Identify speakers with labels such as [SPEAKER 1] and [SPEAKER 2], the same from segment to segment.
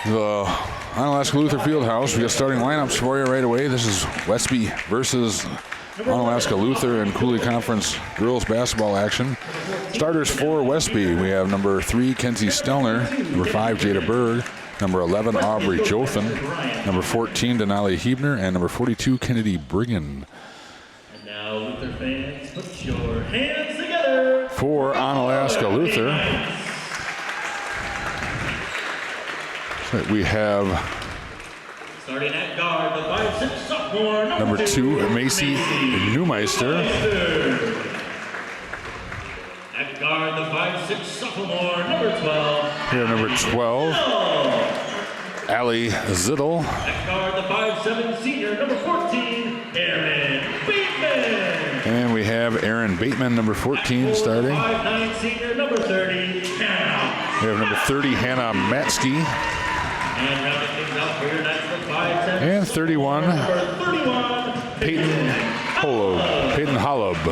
[SPEAKER 1] The Onalaska Luther Fieldhouse. We got starting lineups for you right away. This is Westby versus Onalaska Luther and Coulee Conference girls basketball action. Starters for Westby. We have number 3, Kenzie Stelner, number 5, Jada Berg, number 11, Aubrey Jothan, number 14, Denali Hebner, and number 42, Kennedy Brigham.
[SPEAKER 2] And now, Luther fans, put your hands together
[SPEAKER 1] for Onalaska Luther. We have
[SPEAKER 2] starting at guard, the 5'6" sophomore,
[SPEAKER 1] number 2, Macy Neumeister.
[SPEAKER 2] At guard, the 5'6" sophomore, number 12.
[SPEAKER 1] Here, number 12, Allie Zittel.
[SPEAKER 2] At guard, the 5'7" senior, number 14, Aaron Bateman.
[SPEAKER 1] And we have Aaron Bateman, number 14, starting.
[SPEAKER 2] 5'9" senior, number 30, Hannah.
[SPEAKER 1] We have number 30, Hannah Matsky.
[SPEAKER 2] And rounding things out for your next, the 5'10".
[SPEAKER 1] And 31, Peyton Holub.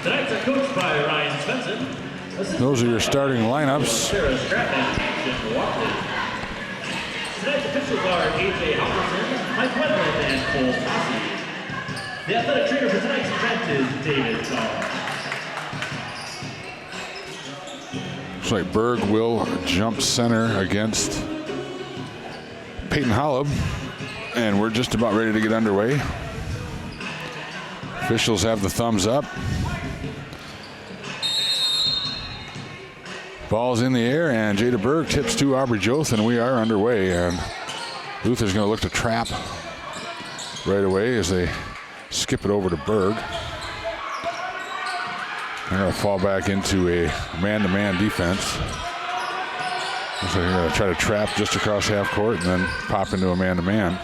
[SPEAKER 2] Tonight's are coached by Ryan Svensson.
[SPEAKER 1] Those are your starting lineups.
[SPEAKER 2] Sarah Stratton, Jim Walton. Tonight's officials are AJ Halverson, Mike Wendland, and Cole Fossey. The athletic trainer for tonight's event is David Dahl.
[SPEAKER 1] Looks like Berg will jump center against Peyton Holub, and we're just about ready to get underway. Officials have the thumbs up. Ball's in the air, and Jada Berg tips to Aubrey Jothan. We are underway, and Luther's going to look to trap right away as they skip it over to Berg. They're going to fall back into a man-to-man defense. So they're going to try to trap just across half court and then pop into a man-to-man.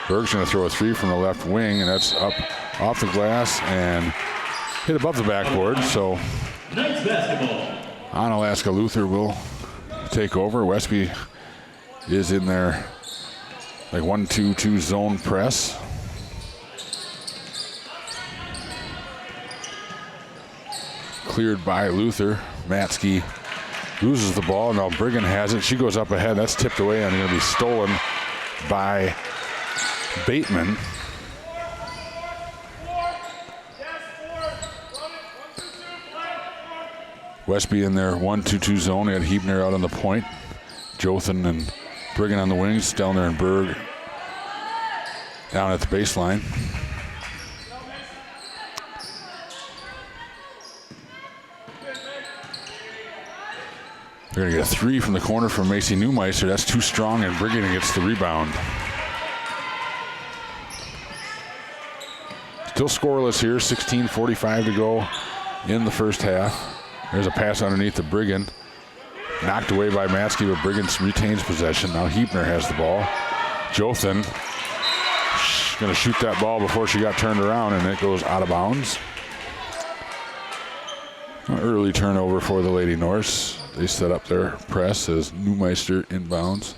[SPEAKER 1] Berg's going to throw a 3 from the left wing, and that's up off the glass and hit above the backboard. So
[SPEAKER 2] Nice basketball.
[SPEAKER 1] Onalaska Luther will take over. Westby is in their like 1-2-2 zone press. Cleared by Luther. Matsky loses the ball. Now Brigham has it. She goes up ahead. That's tipped away and going to be stolen by Bateman. Westby in their 1-2-2 zone. They had Hebner out on the point. Jothan and Brigham on the wings. Stelner and Berg down at the baseline. They're going to get a 3 from the corner from Macy Neumeister. That's too strong, and Brigham gets the rebound. Still scoreless here, 16:45 to go in the first half. There's a pass underneath to Brigham. Knocked away by Matsky, but Brigham retains possession. Now Hebner has the ball. Jothan going to shoot that ball before she got turned around, and it goes out of bounds. An early turnover for the Lady Norse. They set up their press as Neumeister inbounds.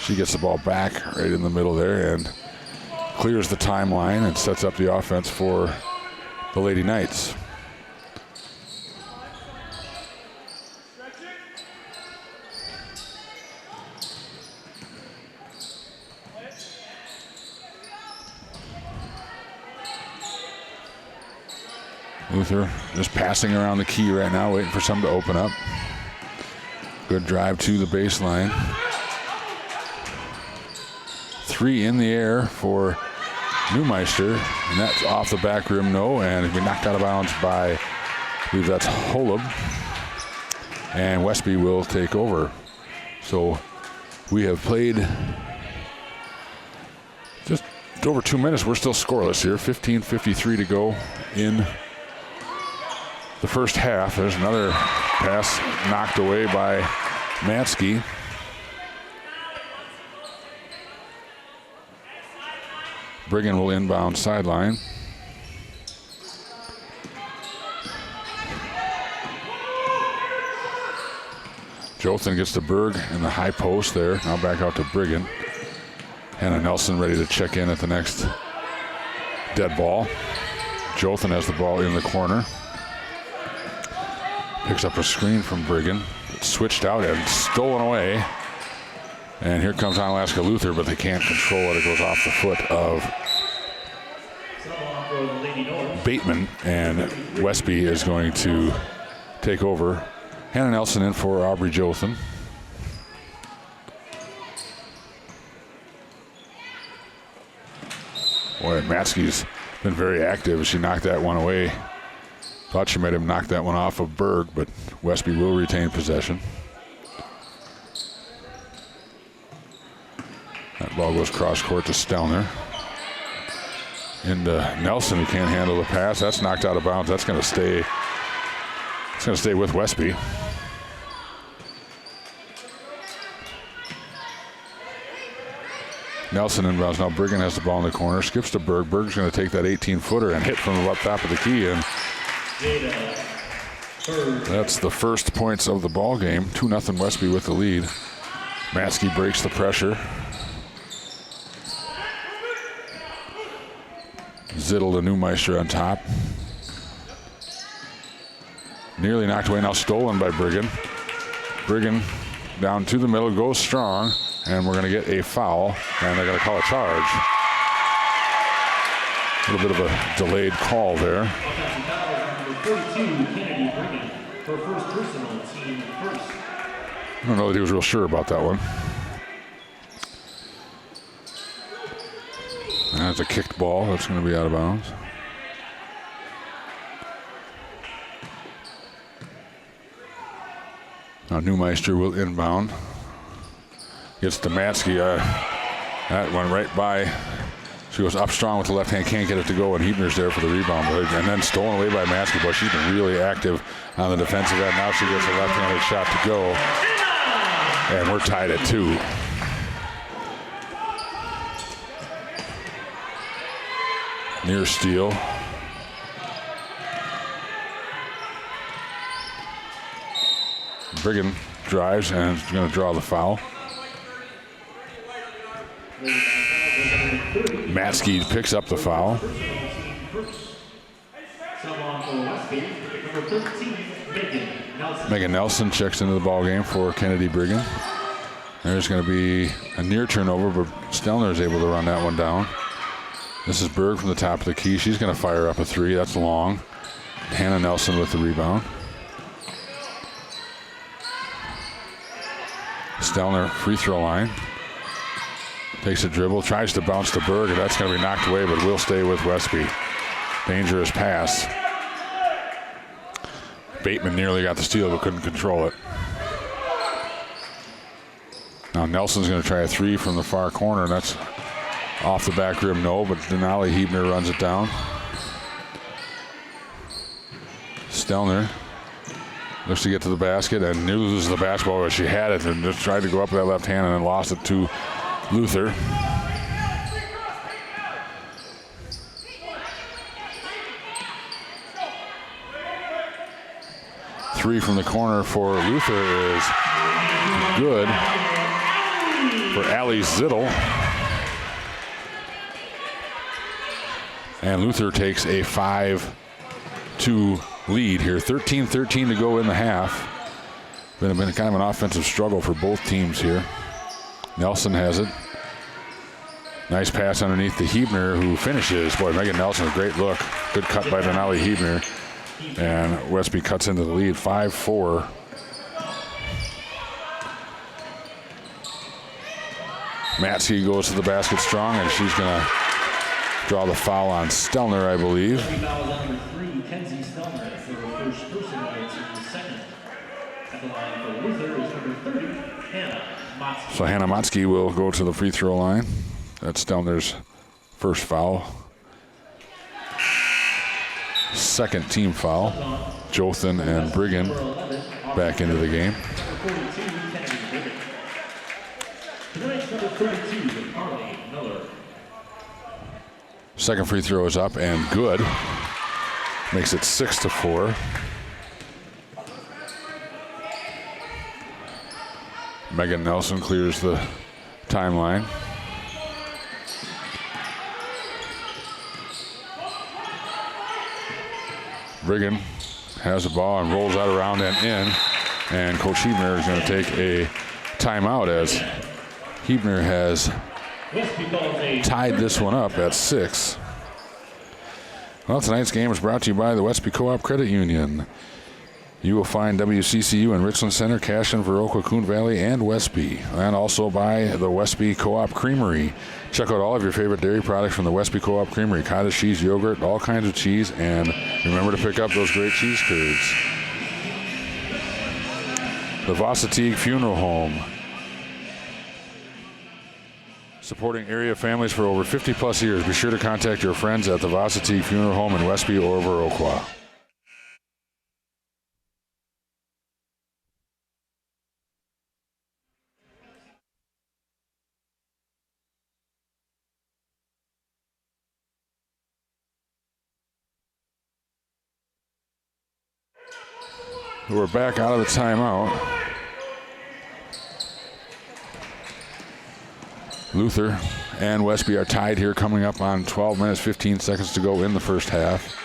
[SPEAKER 1] She gets the ball back right in the middle there and clears the timeline and sets up the offense for the Lady Knights. Luther just passing around the key right now, waiting for something to open up. Good drive to the baseline. 3 in the air for Neumeister, and that's off the back rim, no, and it'll be knocked out of bounds by, I believe that's Holub. And Westby will take over. So we have played just over 2 minutes. We're still scoreless here. 15:53 to go in the first half. There's another pass knocked away by Matsky. Brigham will inbound sideline. Jothan gets to Berg in the high post there. Now back out to Brigham. Hannah Nelson ready to check in at the next dead ball. Jothan has the ball in the corner. Picks up a screen from Brigham. It's switched out and stolen away And here comes Onalaska Luther, but they can't control it. It goes off the foot of Bateman, and Westby is going to take over. Hannah Nelson in for Aubrey Jothan. Boy, Matsky's been very active. She knocked that one away. Thought she might have knocked that one off of Berg, but Westby will retain possession. That ball goes cross court to Stelner. Into Nelson, who can't handle the pass. That's knocked out of bounds. That's going to stay. It's going to stay with Westby. Nelson inbounds. Now Brigham has the ball in the corner. Skips to Berg. Berg's going to take that 18-footer and hit from the top of the key. And that's the first points of the ball game. 2-0 Westby with the lead. Matsky breaks the pressure. Zittel to Neumeister on top. Nearly knocked away, now stolen by Brigham. Brigham down to the middle, goes strong, and we're going to get a foul, and they're going to call a charge. A little bit of a delayed call there. I don't know that he was real sure about that one. That's a kicked ball. That's going to be out of bounds. Now Neumeister will inbound. Gets to Matsky. That went right by. She goes up strong with the left hand. Can't get it to go, and Hebner's there for the rebound. And then stolen away by Matsky. But she's been really active on the defensive end. Now she gets a left-handed shot to go. And we're tied at 2. Near steal. Brigham drives and is going to draw the foul. Matsky picks up the foul. Megan Nelson checks into the ball game for Kennedy Brigham. There's going to be a near turnover, but Stelner is able to run that one down. This is Berg from the top of the key. She's going to fire up a 3. That's long. Hannah Nelson with the rebound. Stelner, free throw line. Takes a dribble, tries to bounce to Berg, and that's going to be knocked away, but will stay with Westby. Dangerous pass. Bateman nearly got the steal, but couldn't control it. Now Nelson's going to try a 3 from the far corner, and that's off the back rim, no, but Denali Hebner runs it down. Stelner looks to get to the basket and loses the basketball, but she had it and just tried to go up with that left hand and then lost it to Luther. Three from the corner for Luther is good for Allie Zittel. And Luther takes a 5-2 lead here. 13-13 to go in the half. Been kind of an offensive struggle for both teams here. Nelson has it. Nice pass underneath to Hebner, who finishes. Boy, Megan Nelson, a great look. Good cut by Denali Hebner. And Westby cuts into the lead, 5-4. Matsky goes to the basket strong, and she's going to draw the foul on Stelner, I believe. So Hannah Matsky will go to the free throw line. That's Stelner's first foul. Second team foul. Jothan and Brigham back into the game. Second free throw is up and good. Makes it 6-4. Megan Nelson clears the timeline. Brigham has the ball and rolls out around and in. And Coach Hebner is going to take a timeout as Huebner has
[SPEAKER 2] Westby calls a
[SPEAKER 1] tied this one up at 6. Well, tonight's game is brought to you by the Westby Co-op Credit Union. You will find WCCU in Richland Center, Cashin, Viroqua, Coon Valley, and Westby. And also by the Westby Co-op Creamery. Check out all of your favorite dairy products from the Westby Co-op Creamery. Cottage cheese, yogurt, all kinds of cheese. And remember to pick up those great cheese curds. The Varsity Funeral Home. Supporting area families for over 50 plus years. Be sure to contact your friends at the Varsity Funeral Home in Westby or Viroqua. We're back out of the timeout. Luther and Westby are tied here, coming up on 12 minutes, 15 seconds to go in the first half.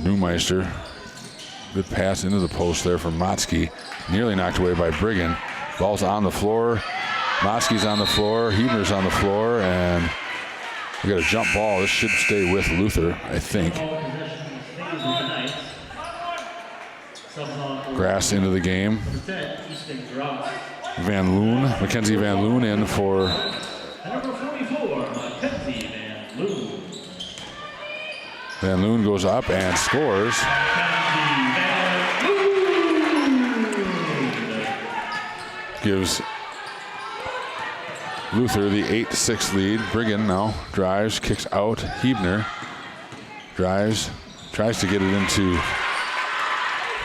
[SPEAKER 1] Neumeister, good pass into the post there from Motzke. Nearly knocked away by Brigham. Ball's on the floor. Motzke's on the floor. Huebner's on the floor, and we got a jump ball. This should stay with Luther, I think. Grass into the game. Van Loon, Mackenzie Van Loon in for
[SPEAKER 2] number 44, Mackenzie Van Loon.
[SPEAKER 1] Van Loon goes up and scores. Gives Luther the 8-6 lead. Brigham now drives, kicks out. Huebner drives, tries to get it into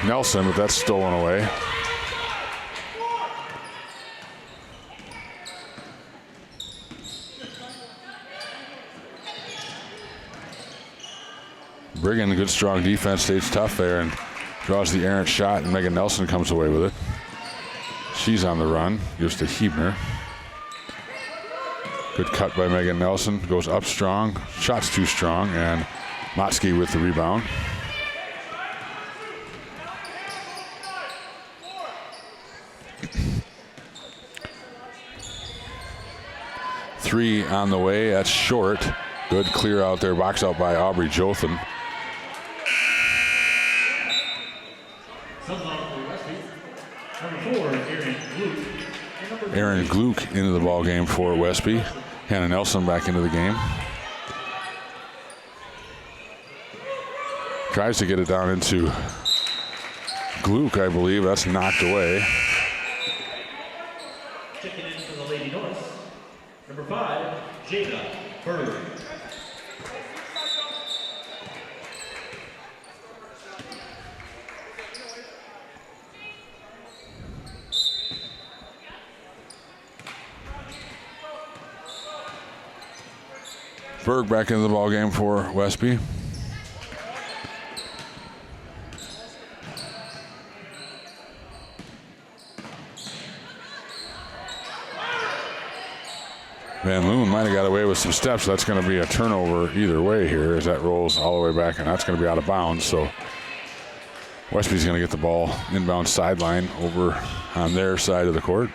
[SPEAKER 1] Nelson, but that's stolen away. Brigham, good strong defense, stays tough there and draws the errant shot, and Megan Nelson comes away with it. She's on the run, gives to Huebner. Good cut by Megan Nelson, goes up strong, shot's too strong, and Motzke with the rebound. Three on the way, that's short. Good clear out there, box out by Aubrey Jothan. Aaron Gluck into the ball game for Westby. Hannah Nelson back into the game. Tries to get it down into Gluck, I believe. That's knocked away.
[SPEAKER 2] Checking in for the Lady North. Number 5, Jada Berg.
[SPEAKER 1] Berg back into the ball game for Westby. Van Loon might have got away with some steps. That's going to be a turnover either way here as that rolls all the way back, and that's going to be out of bounds. So Westby's going to get the ball inbound sideline over on their side of the court.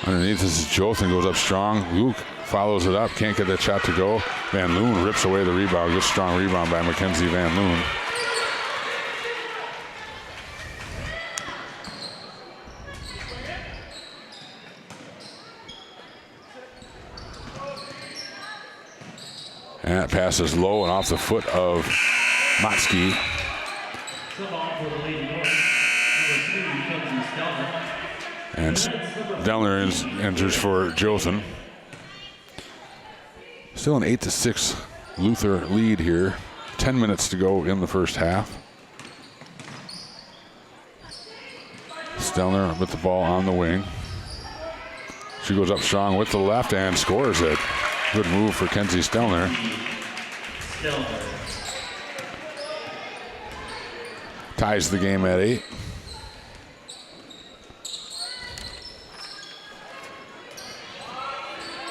[SPEAKER 1] Underneath, this is Jothan, goes up strong. Luke follows it up, can't get that shot to go. Van Loon rips away the rebound. Good strong rebound by Mackenzie Van Loon. And that pass is low and off the foot of Motzke. And Dellner enters for Jothan. Still an 8-6 Luther lead here. 10 minutes to go in the first half. Stelner with the ball on the wing. She goes up strong with the left and scores it. Good move for Kenzie Stelner. ties the game at 8.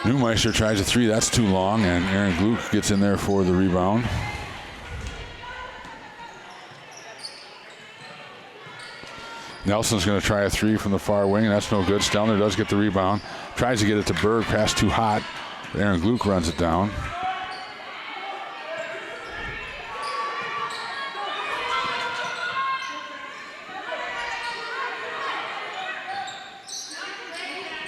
[SPEAKER 1] Neumeister tries a 3. That's too long, and Aaron Gluck gets in there for the rebound. Nelson's going to try a 3 from the far wing. That's no good. Stelner does get the rebound. Tries to get it to Berg. Pass too hot. Aaron Gluck runs it down.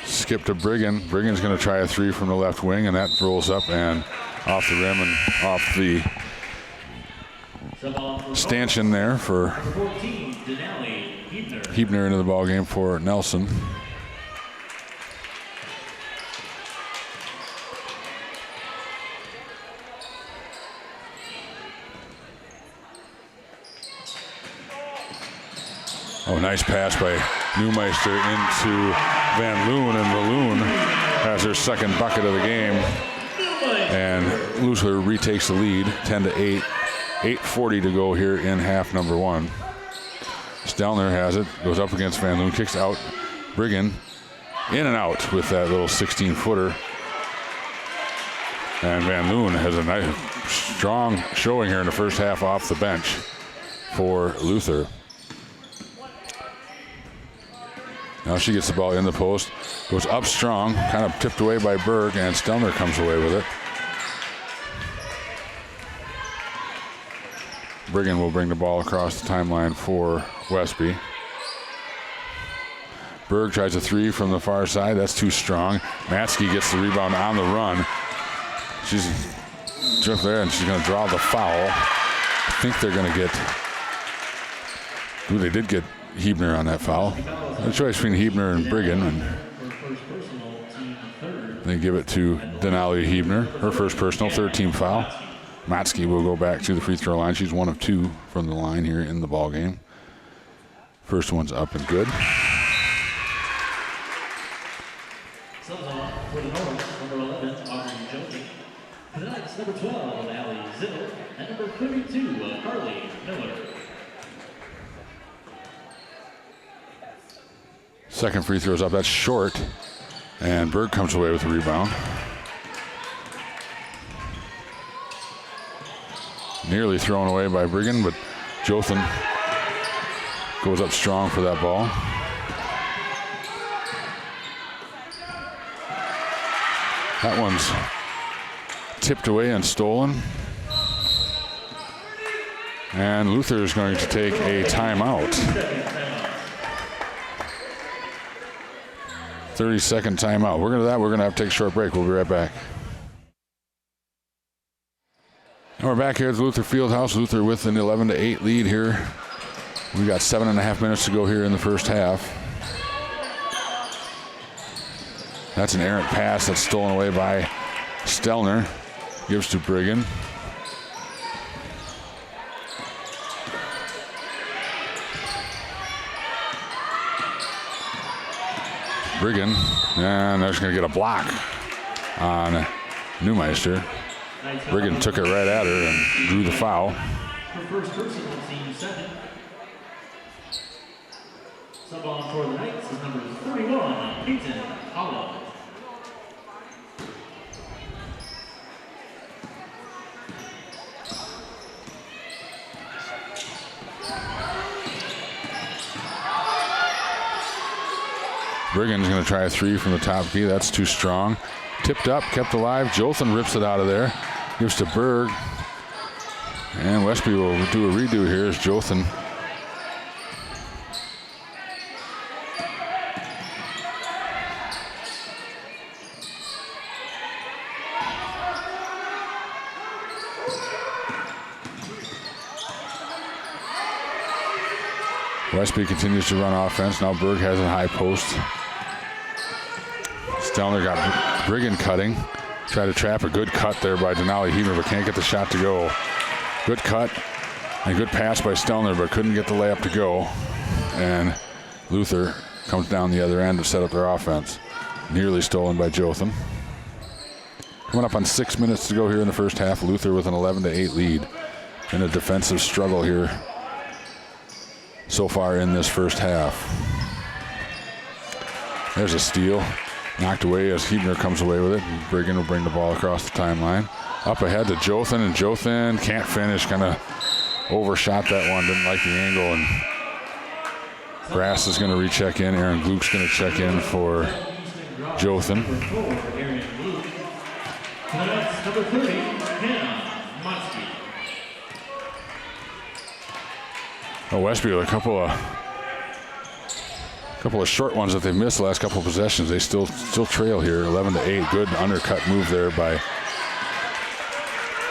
[SPEAKER 1] Skip to Briggen. Briggen's going to try a 3 from the left wing, and that rolls up and off the rim and off the stanchion there for Hebner into the ball game for Nelson. Oh, nice pass by Neumeister into Van Loon, and Loon has their second bucket of the game. And Luther retakes the lead, 10-8. 8:40 to go here in half number 1. Stelner has it, goes up against Van Loon, kicks out. Briggen in and out with that little 16-footer. And Van Loon has a nice, strong showing here in the first half off the bench for Luther. Now she gets the ball in the post, goes up strong, kind of tipped away by Berg, and Stelner comes away with it. Briggen will bring the ball across the timeline for Westby. Berg tries a 3 from the far side. That's too strong. Matsky gets the rebound on the run. She's drift there, and she's going to draw the foul. I think they're going to get... Ooh, they did get Hebner on that foul. A choice between Hebner and Briggen, and they give it to Denali Hebner, her first personal, 3rd team foul. Matsky will go back to the free throw line. She's 1 of 2 from the line here in the ball game. First one's up and good.
[SPEAKER 2] Subs on for the North, number 11, Aubrey Jones. For the Knights, number 12, Allie Zittel, and number 32, Carly Miller.
[SPEAKER 1] Second free throw's up. That's short. And Berg comes away with the rebound. Nearly thrown away by Briggen, but Jothan goes up strong for that ball. That one's tipped away and stolen. And Luther is going to take a timeout. 30-second timeout. We're going to have to take a short break. We'll be right back. And we're back here at the Luther Fieldhouse. Luther with an 11-8 lead here. We got 7.5 minutes to go here in the first half. That's an errant pass that's stolen away by Stelner. Gives to Briggen. Briggen, and they're just going to get a block on Neumeister. Briggen took it right at her and drew the foul.
[SPEAKER 2] Her first personal, team 7. Sub on for the Knights is number 31, Peyton Hollow.
[SPEAKER 1] Briggen's going to try a 3 from the top key. That's too strong. Tipped up, kept alive. Jothan rips it out of there. Gives to Berg. And Westby will do a redo here as Jothan Westby continues to run offense. Now Berg has a high post. Stelner got Briggen cutting. Try to trap a good cut there by Denali Hebner, but can't get the shot to go. Good cut and good pass by Stelner, but couldn't get the layup to go. And Luther comes down the other end to set up their offense. Nearly stolen by Jothan. Coming up on 6 minutes to go here in the first half. Luther with an 11-8 lead in a defensive struggle here so far in this first half. There's a steal. Knocked away as Hebner comes away with it. And Brigham will bring the ball across the timeline. Up ahead to Jothan, and Jothan can't finish. Kind of overshot that one. Didn't like the angle. And Grass is going to recheck in. Aaron Gluck's going to check in for Jothan.
[SPEAKER 2] Number 30, Hannah Motsky.
[SPEAKER 1] Oh, Westby with a couple of short ones that they've missed the last couple of possessions. They still trail here, 11-8. Good undercut move there by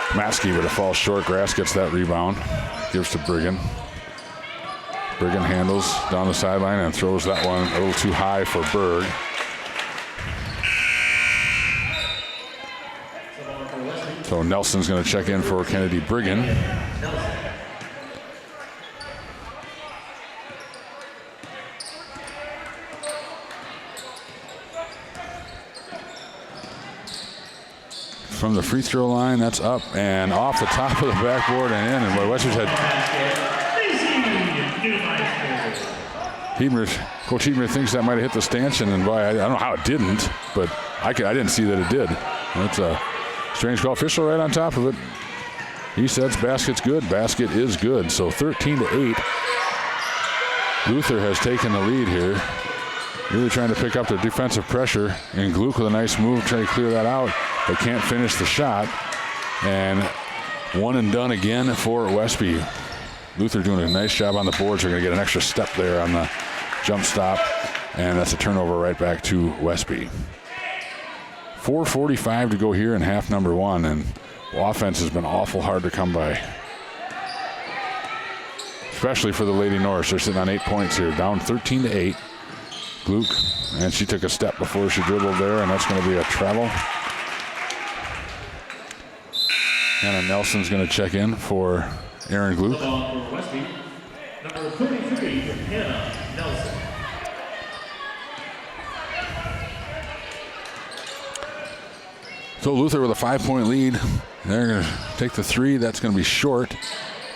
[SPEAKER 1] Matsky, but it falls short. Grass gets that rebound, gives to Brigham. Brigham handles down the sideline and throws that one a little too high for Berg. So Nelson's going to check in for Kennedy Brigham. From the free throw line, that's up and off the top of the backboard and in. And boy, Westby's had Coach Hebner thinks that might have hit the stanchion, and boy, I don't know how it didn't, but I didn't see that it did. That's a strange call. Official right on top of it. He says basket's good. Basket is good. So 13-8. Luther has taken the lead here. Really trying to pick up the defensive pressure. And Gluck with a nice move, trying to clear that out, but can't finish the shot. And one and done again for Westby. Luther doing a nice job on the boards. They're going to get an extra step there on the jump stop. And that's a turnover right back to Westby. 4:45 to go here in half number one, and offense has been awful hard to come by. Especially for the Lady Norse. They're sitting on 8 points here, down 13-8. Gluck, and she took a step before she dribbled there, and that's going to be a travel. Hannah Nelson's going to check in for Aaron Gluck.
[SPEAKER 2] Number 33, Hannah Nelson.
[SPEAKER 1] So Luther with a 5-point lead. They're going to take the three. That's going to be short.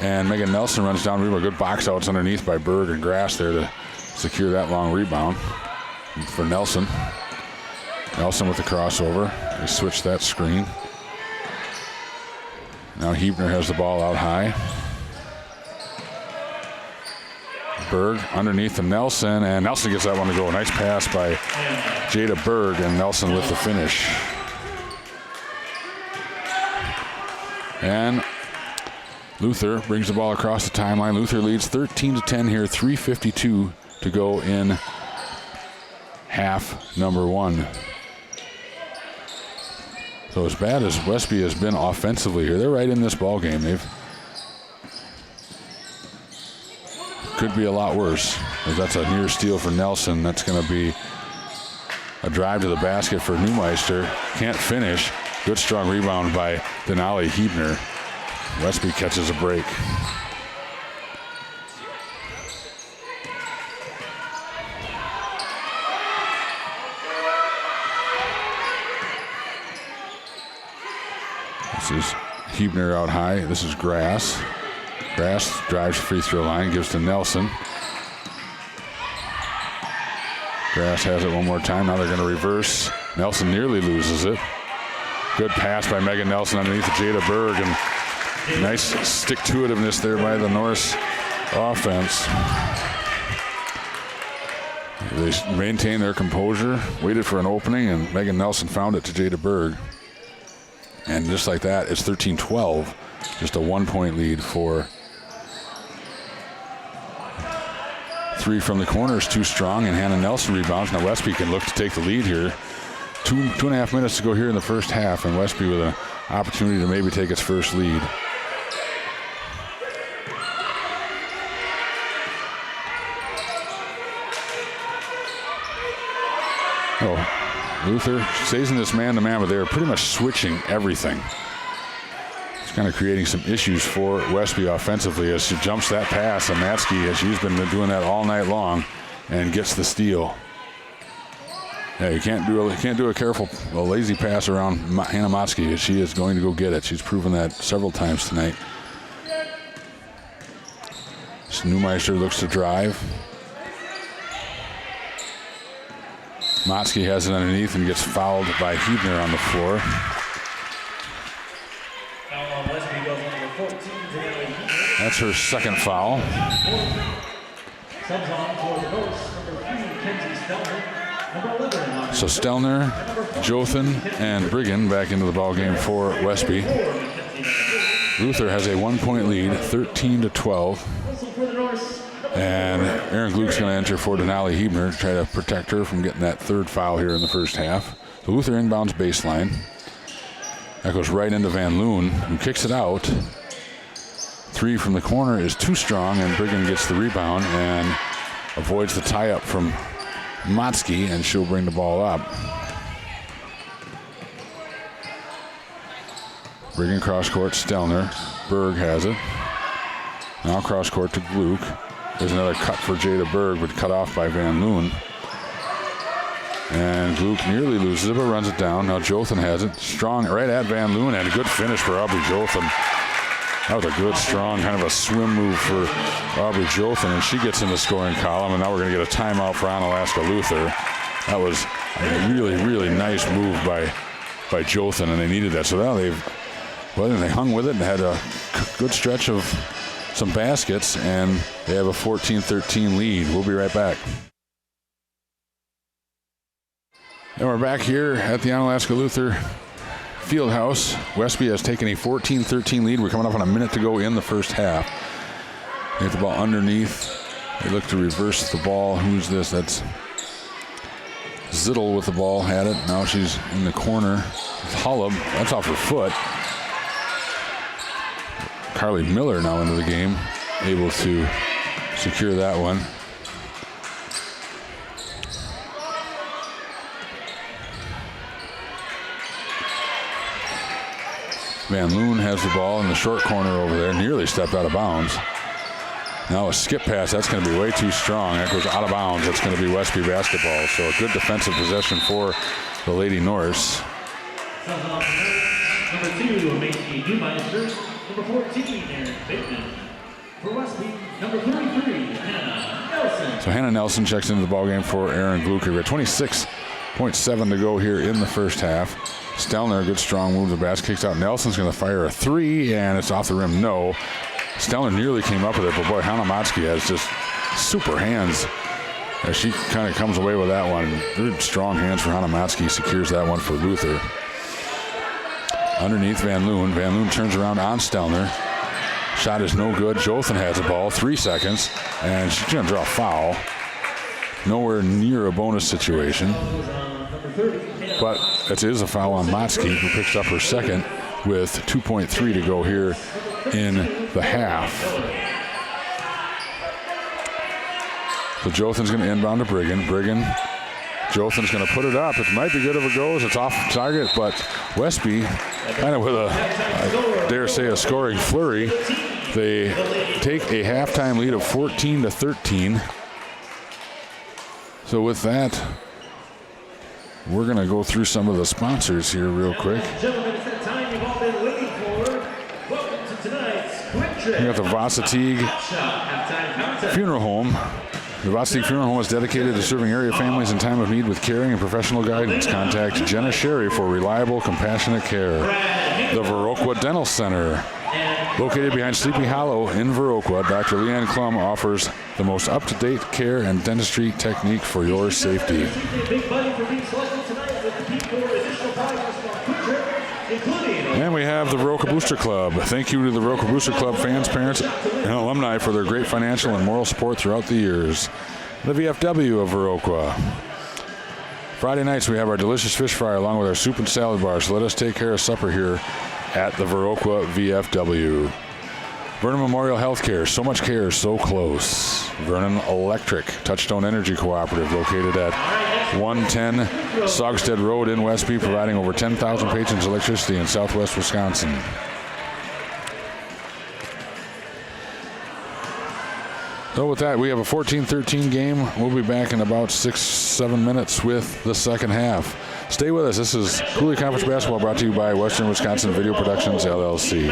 [SPEAKER 1] And Megan Nelson runs down. Rebound. Good box outs underneath by Berg and Grass there to secure that long rebound for Nelson. Nelson with the crossover. They switch that screen. Now Hebner has the ball out high. Berg underneath to Nelson, and Nelson gets that one to go. Nice pass by Jada Berg, and Nelson with the finish. And Luther brings the ball across the timeline. Luther leads 13-10 here, 3:52 to go in half number one. So as bad as Westby has been offensively here, they're right in this ball game. Could be a lot worse. That's a near steal for Nelson. That's going to be a drive to the basket for Neumeister. Can't finish. Good strong rebound by Denali Hebner. Westby catches a break. This is Hebner out high. This is Grass. Grass drives free throw line, gives to Nelson. Grass has it one more time. Now they're going to reverse. Nelson nearly loses it. Good pass by Megan Nelson underneath the Jada Berg, and nice stick-to-itiveness there by the Norse offense. They maintained their composure, waited for an opening, and Megan Nelson found it to Jada Berg. And just like that, it's 13-12. Just a 1-point lead for three from the corner is too strong, and Hannah Nelson rebounds. Now Westby can look to take the lead here. Two and a half minutes to go here in the first half, and Westby with an opportunity to maybe take its first lead. Oh, Luther stays in this man-to-man, but they're pretty much switching everything. It's kind of creating some issues for Westby offensively as she jumps that pass, and Matsky, she's been doing that all night long, and gets the steal. Yeah, you can't do a lazy pass around Hannah Motsky. She is going to go get it. She's proven that several times tonight. Newmeister looks to drive. Motzke has it underneath and gets fouled by Huebner on the floor. That's her second foul. So Stelner, Jothan, and Briggen back into the ball game for Westby. Luther has a 1-point lead, 13-12. And Aaron Gluck's going to enter for Denali Huebner to try to protect her from getting that third foul here in the first half. So Luther inbounds baseline. That goes right into Van Loon, who kicks it out. Three from the corner is too strong, and Briggen gets the rebound and avoids the tie-up from Motzke, and she'll bring the ball up. Briggen cross court, Stelner. Berg has it. Now cross court to Gluck. There's another cut for Jada Berg, but cut off by Van Loon. And Gluck nearly loses it, but runs it down. Now Jothan has it. Strong right at Van Loon, and a good finish for Aubrey Jothan. That was a good, strong, kind of a swim move for Aubrey Jothan, and she gets in the scoring column, and now we're going to get a timeout for Onalaska Luther. That was a really, really nice move by Jothan, and they needed that. So now they hung with it and had a good stretch of some baskets, and they have a 14-13 lead. We'll be right back. And we're back here at the Onalaska Luther Fieldhouse. Westby has taken a 14-13 lead. We're coming up on a minute to go in the first half. They get the ball underneath. They look to reverse the ball. Who's this? That's Zittel with the ball. Had it. Now she's in the corner. Hullab. That's off her foot. Carly Miller now into the game. Able to secure that one. Van Loon has the ball in the short corner over there. Nearly stepped out of bounds. Now a skip pass. That's going to be way too strong. That goes out of bounds. That's going to be Westby basketball. So a good defensive possession for the Lady Norse.
[SPEAKER 2] Number 2, Macy Newmeister. Number 14, Aaron Bateman. For Westby, number 33, Hannah Nelson.
[SPEAKER 1] So Hannah Nelson checks into the ballgame for Aaron Gluck. We have 26.7 to go here in the first half. Stelner, good strong move to the basket, kicks out. Nelson's going to fire a three, and it's off the rim. No. Stelner nearly came up with it, but boy, Hannah Motzke has just super hands. As she kind of comes away with that one. Good strong hands for Hannah Motzke. Secures that one for Luther. Underneath Van Loon. Van Loon turns around on Stelner. Shot is no good. Jothan has the ball. 3 seconds. And she's going to draw a foul. Nowhere near a bonus situation. But it is a foul on Motzke, who picks up her second with 2.3 to go here in the half. So Jothan's going to inbound to Briggen. Jothan's going to put it up. It might be good if it goes. It's off target, but Westby, kind of with I dare say a scoring flurry, they take a halftime lead of 14-13. So with that, we're going to go through some of the sponsors here real quick.
[SPEAKER 2] Gentlemen, it's that time you've all been waiting for. Welcome to tonight's Quick Trip.
[SPEAKER 1] We got the Varsity Funeral Home. The Varsity Funeral Home is dedicated to serving area families in time of need with caring and professional guidance. Contact Jenna Sherry for reliable, compassionate care. The Viroqua Dental Center. Located behind Sleepy Hollow in Viroqua, Dr. Leanne Klum offers the most up-to-date care and dentistry technique for your safety. And we have the Viroqua Booster Club. Thank you to the Viroqua Booster Club fans, parents, and alumni for their great financial and moral support throughout the years. The VFW of Viroqua. Friday nights we have our delicious fish fry along with our soup and salad bar, so let us take care of supper here at the Viroqua VFW. Vernon Memorial Healthcare, so much care, so close. Vernon Electric, Touchstone Energy Cooperative, located at 110 Saugstead Road in Westby, providing over 10,000 patrons electricity in southwest Wisconsin. So with that, we have a 14-13 game. We'll be back in about 6-7 minutes with the second half. Stay with us. This is Coulee Conference Basketball, brought to you by Western Wisconsin Video Productions, LLC.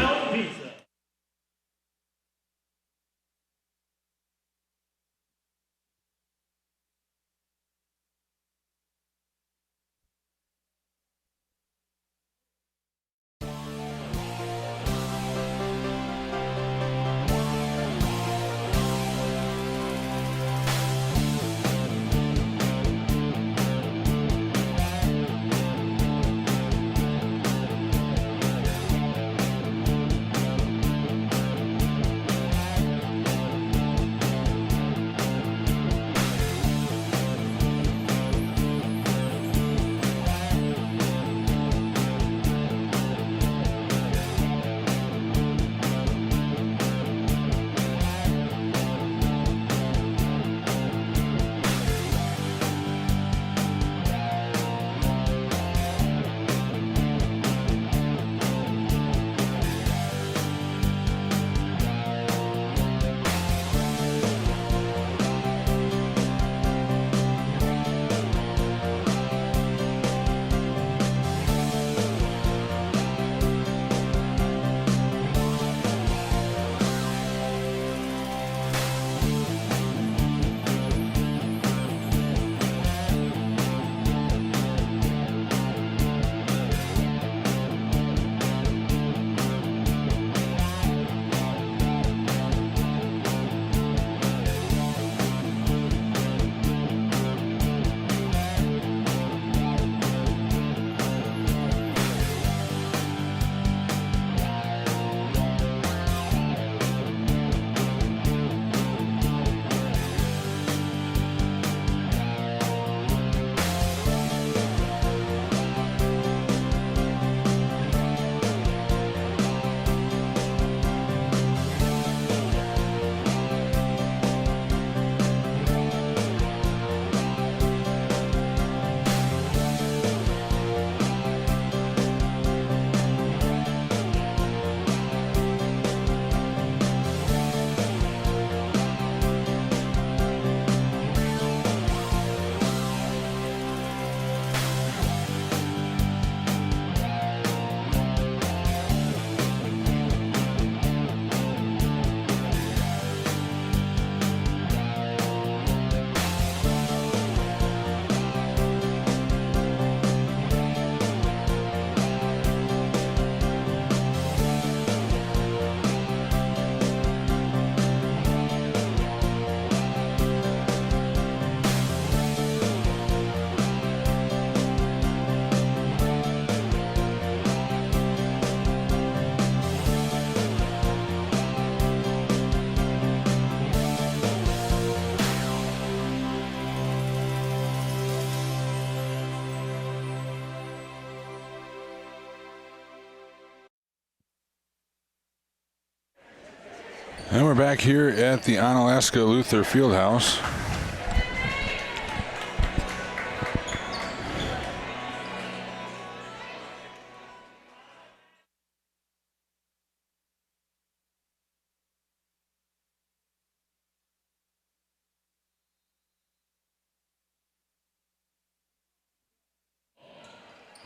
[SPEAKER 1] And we're back here at the Onalaska Luther Fieldhouse.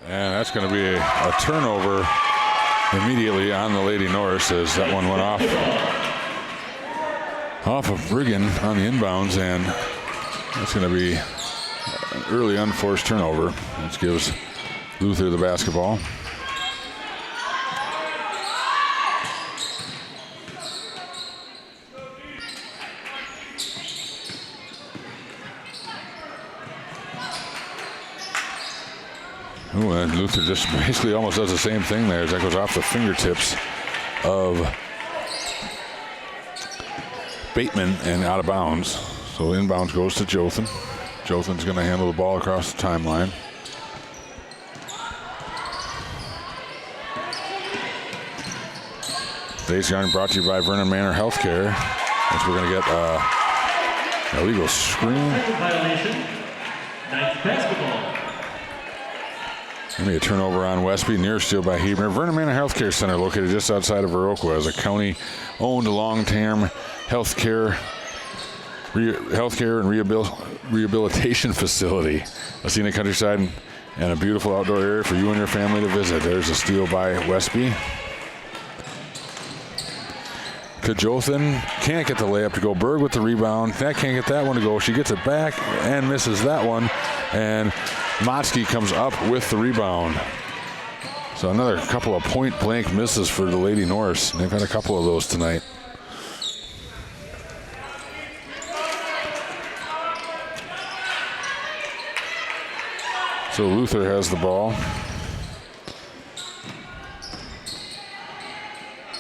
[SPEAKER 1] And that's going to be a turnover immediately on the Lady Norse as that one went off of Brigham on the inbounds, and that's going to be an early unforced turnover, which gives Luther the basketball. Ooh, and Luther just basically almost does the same thing there as that goes off the fingertips of Bateman and out of bounds. So inbounds goes to Jothan. Jothan's going to handle the ball across the timeline. Today's yarn brought to you by Vernon Manor Healthcare. As we're going to get an illegal screen.
[SPEAKER 2] Violation. Knights basketball.
[SPEAKER 1] Going to be a turnover on Westby, near steal by Hebner. Vernon Manor Healthcare Center, located just outside of Viroqua, is a county-owned long-term healthcare and rehabilitation facility. A scenic countryside and a beautiful outdoor area for you and your family to visit. There's a steal by Westby. To Jothan, can't get the layup to go. Berg with the rebound. That can't get that one to go. She gets it back and misses that one. And Motzke comes up with the rebound. So another couple of point-blank misses for the Lady Norse. They've had a couple of those tonight. So Luther has the ball.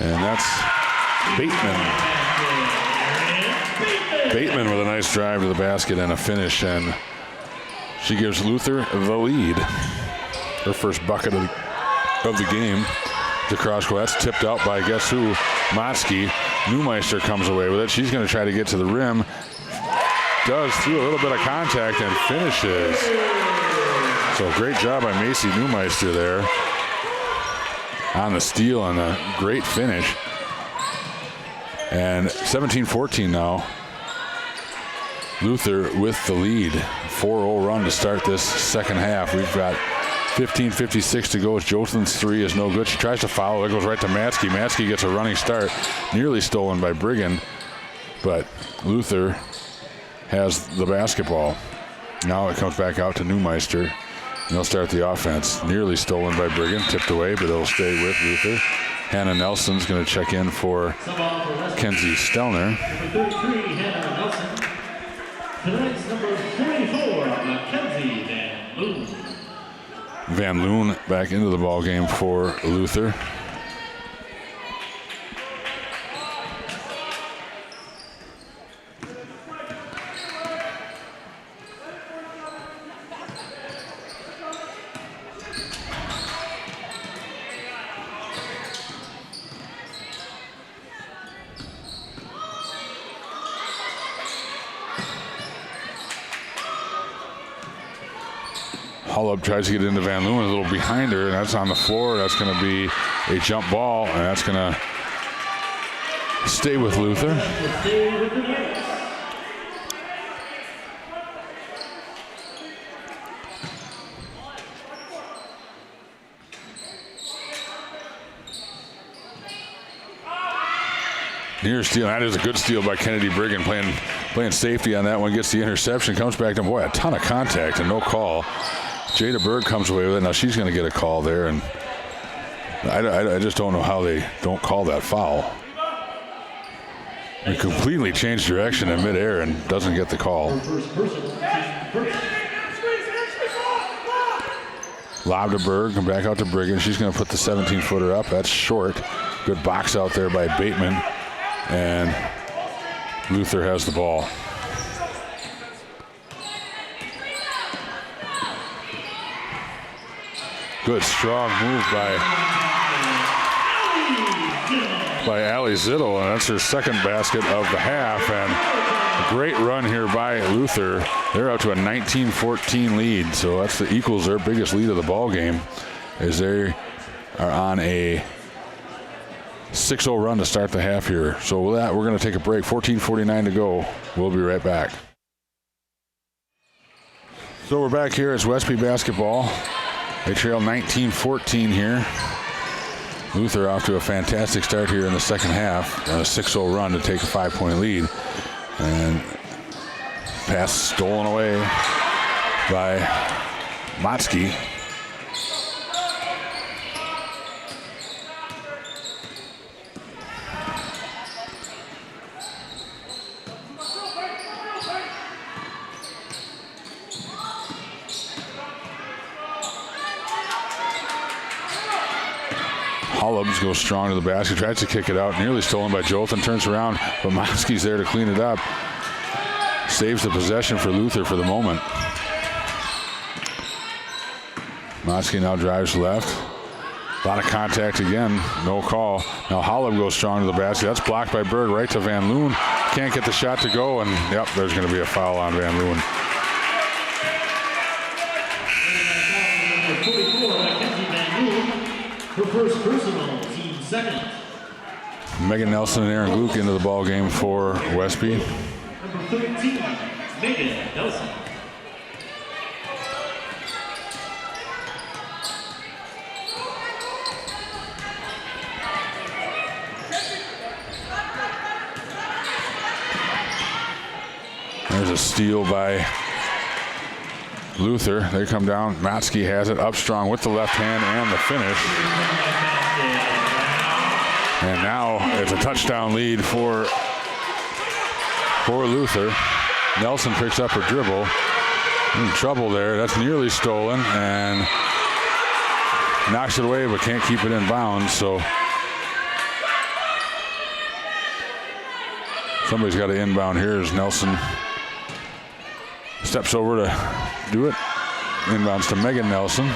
[SPEAKER 1] And that's Bateman. Bateman with a nice drive to the basket and a finish, and she gives Luther the lead. Her first bucket of the game. The cross-court, that's tipped out by guess who? Motzke. Neumeister comes away with it. She's going to try to get to the rim. Does through a little bit of contact and finishes. So great job by Macy Neumeister there on the steal and a great finish. And 17-14 now. Luther with the lead. 4-0 run to start this second half. We've got 15:56 to go. Jothan's three is no good. She tries to foul. It goes right to Matzke. Matzke gets a running start. Nearly stolen by Brigham. But Luther has the basketball. Now it comes back out to Neumeister. And they'll start the offense. Nearly stolen by Brigham. Tipped away, but it'll stay with Luther. Hannah Nelson's going to check in for Kenzie Stelner.
[SPEAKER 2] Number 33, Hannah Nelson. Tonight's number 44, Mackenzie Van Loon.
[SPEAKER 1] Van Loon back into the ball game for Luther. Hollup tries to get into Van Loon, a little behind her, and that's on the floor. That's going to be a jump ball, and that's going to stay with Luther. Near steal. That is a good steal by Kennedy Brigham, playing safety on that one. Gets the interception, comes back to him. Boy, a ton of contact and no call. Jada Berg comes away with it. Now she's going to get a call there, and I just don't know how they don't call that foul. He completely changed direction in midair and doesn't get the call. Lob to Berg, come back out to Brigham. She's going to put the 17-footer up. That's short. Good box out there by Bateman. And Luther has the ball. Good strong move by by Allie Zittel, and that's her second basket of the half. And a great run here by Luther. They're up to a 19-14 lead, so that's equals their biggest lead of the ball game, as they are on a 6-0 run to start the half here. So with that, we're going to take a break. 14:49 to go. We'll be right back. So we're back here. It's Westby basketball. They trail 19-14 here. Luther off to a fantastic start here in the second half. A 6-0 run to take a 5-point lead. And pass stolen away by Motzke. Hollums goes strong to the basket, tries to kick it out, nearly stolen by Jolton, turns around, but Motzke's there to clean it up. Saves the possession for Luther for the moment. Motzke now drives left. A lot of contact again, no call. Now Hollum goes strong to the basket. That's blocked by Berg, right to Van Loon. Can't get the shot to go, and yep, there's going to be a foul on Van Loon.
[SPEAKER 2] Her first personal, team second.
[SPEAKER 1] Megan Nelson and Aaron Gluck into the ball game for Westby.
[SPEAKER 2] Number 13, Megan Nelson.
[SPEAKER 1] There's a steal by Luther. They come down. Motzke has it up strong with the left hand and the finish. And now it's a touchdown lead for Luther. Nelson picks up her dribble. In trouble there. That's nearly stolen and knocks it away, but can't keep it in bounds. So somebody's got to inbound here as Nelson steps over to do it. Inbounds to Megan Nelson.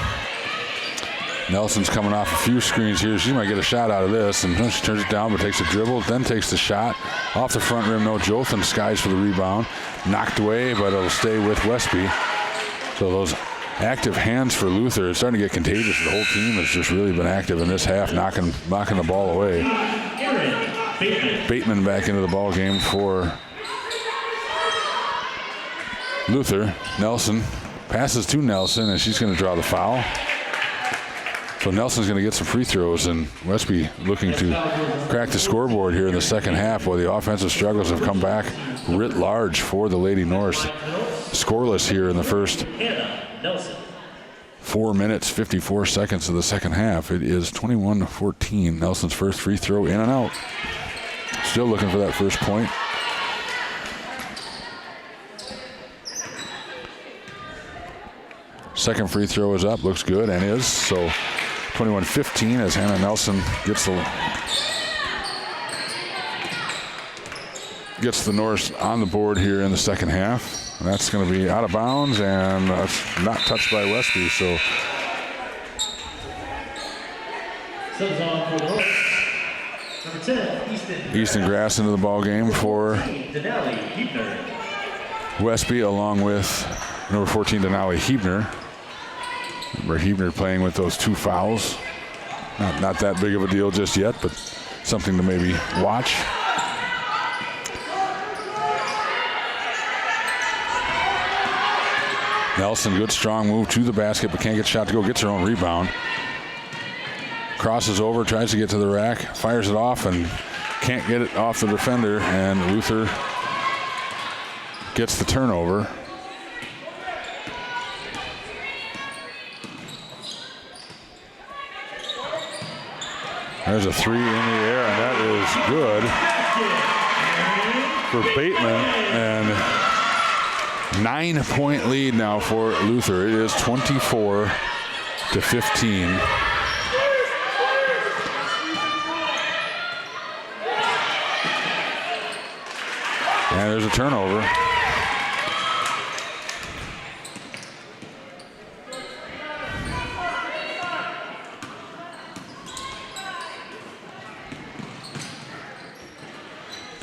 [SPEAKER 1] Nelson's coming off a few screens here. She might get a shot out of this, and she turns it down but takes a dribble, then takes the shot. Off the front rim, no. Jolton skies for the rebound. Knocked away, but it'll stay with Westby. So those active hands for Luther, it's starting to get contagious. The whole team has just really been active in this half, knocking the ball away. Bateman back into the ball game for Luther. Nelson passes to Nelson, and she's going to draw the foul. So Nelson's going to get some free throws, and Westby looking to crack the scoreboard here in the second half, while the offensive struggles have come back writ large for the Lady Norse. Scoreless here in the first 4 minutes, 54 seconds of the second half. It is 21-14. Nelson's first free throw in and out. Still looking for that first point. Second free throw is up, looks good, and is. So 21-15 as Hannah Nelson gets the Norse on the board here in the second half. And that's going to be out of bounds, and not touched by Westby. So
[SPEAKER 2] Subs on for the Norse. Number 10,
[SPEAKER 1] Easton Grass into the ball game for
[SPEAKER 2] Denali Hebner.
[SPEAKER 1] Westby, along with number 14, Denali Hebner. Remember Hebner playing with those two fouls. Not that big of a deal just yet, but something to maybe watch. Nelson, good strong move to the basket, but can't get shot to go. Gets her own rebound. Crosses over, tries to get to the rack, fires it off, and can't get it off the defender, and Luther gets the turnover. There's a three in the air, and that is good for Bateman. And 9-point lead now for Luther. It is 24-15. And there's a turnover.